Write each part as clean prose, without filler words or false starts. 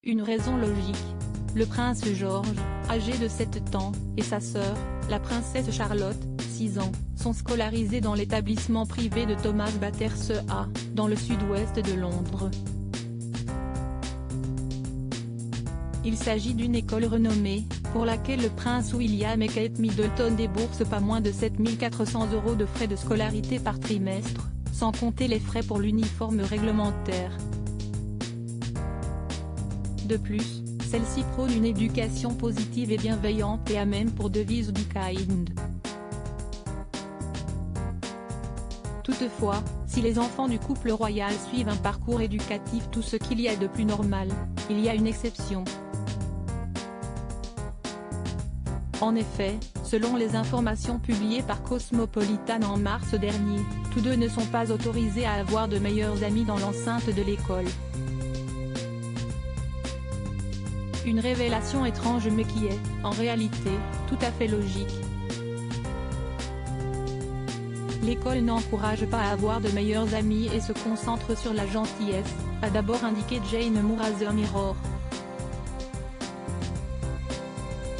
Une raison logique. Le prince George, âgé de 7 ans, et sa sœur, la princesse Charlotte, 6 ans, sont scolarisés dans l'établissement privé de Thomas Battersea, dans le sud-ouest de Londres. Il s'agit d'une école renommée, pour laquelle le prince William et Kate Middleton déboursent pas moins de 7 400 € de frais de scolarité par trimestre, sans compter les frais pour l'uniforme réglementaire. De plus, celle-ci prône une éducation positive et bienveillante et a même pour devise Be Kind. Toutefois, si les enfants du couple royal suivent un parcours éducatif tout ce qu'il y a de plus normal, il y a une exception. En effet, selon les informations publiées par Cosmopolitan en mars dernier, tous deux ne sont pas autorisés à avoir de meilleurs amis dans l'enceinte de l'école. Une révélation étrange mais qui est, en réalité, tout à fait logique. L'école n'encourage pas à avoir de meilleurs amis et se concentre sur la gentillesse, a d'abord indiqué Jane Moore à The Mirror.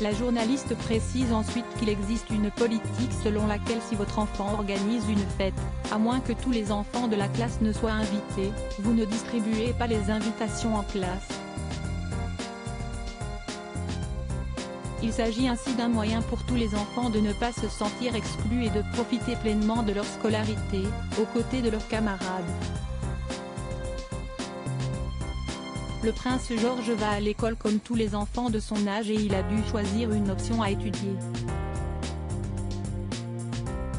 La journaliste précise ensuite qu'il existe une politique selon laquelle si votre enfant organise une fête, à moins que tous les enfants de la classe ne soient invités, vous ne distribuez pas les invitations en classe. Il s'agit ainsi d'un moyen pour tous les enfants de ne pas se sentir exclus et de profiter pleinement de leur scolarité, aux côtés de leurs camarades. Le prince George va à l'école comme tous les enfants de son âge et il a dû choisir une option à étudier.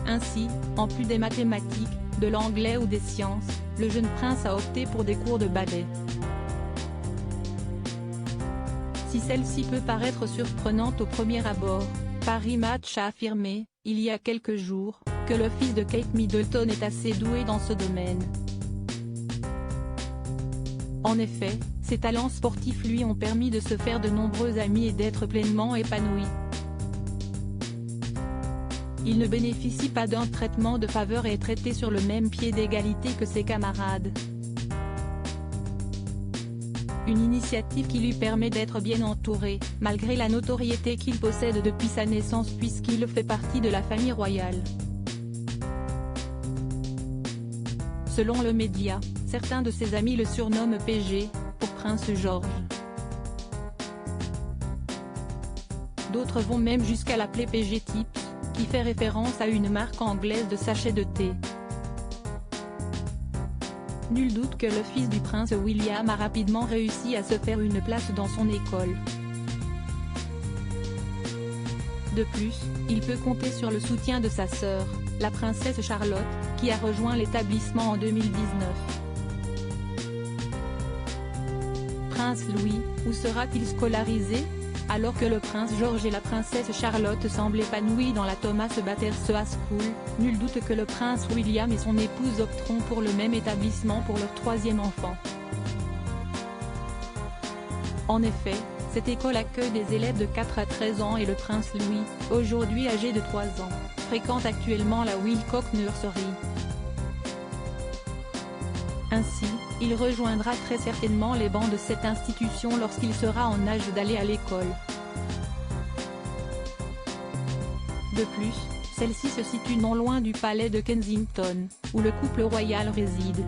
Ainsi, en plus des mathématiques, de l'anglais ou des sciences, le jeune prince a opté pour des cours de ballet. Si celle-ci peut paraître surprenante au premier abord, Paris Match a affirmé, il y a quelques jours, que le fils de Kate Middleton est assez doué dans ce domaine. En effet, ses talents sportifs lui ont permis de se faire de nombreux amis et d'être pleinement épanoui. Il ne bénéficie pas d'un traitement de faveur et est traité sur le même pied d'égalité que ses camarades. Une initiative qui lui permet d'être bien entouré, malgré la notoriété qu'il possède depuis sa naissance puisqu'il fait partie de la famille royale. Selon le média, certains de ses amis le surnomment PG, pour Prince George. D'autres vont même jusqu'à l'appeler PG Tips, qui fait référence à une marque anglaise de sachets de thé. Nul doute que le fils du prince William a rapidement réussi à se faire une place dans son école. De plus, il peut compter sur le soutien de sa sœur, la princesse Charlotte, qui a rejoint l'établissement en 2019. Prince Louis, où sera-t-il scolarisé ? Alors que le prince George et la princesse Charlotte semblent épanouis dans la Thomas Battersea School, nul doute que le prince William et son épouse opteront pour le même établissement pour leur 3e enfant. En effet, cette école accueille des élèves de 4 à 13 ans et le prince Louis, aujourd'hui âgé de 3 ans, fréquente actuellement la Wilcock Nursery. Ainsi, il rejoindra très certainement les bancs de cette institution lorsqu'il sera en âge d'aller à l'école. De plus, celle-ci se situe non loin du palais de Kensington, où le couple royal réside.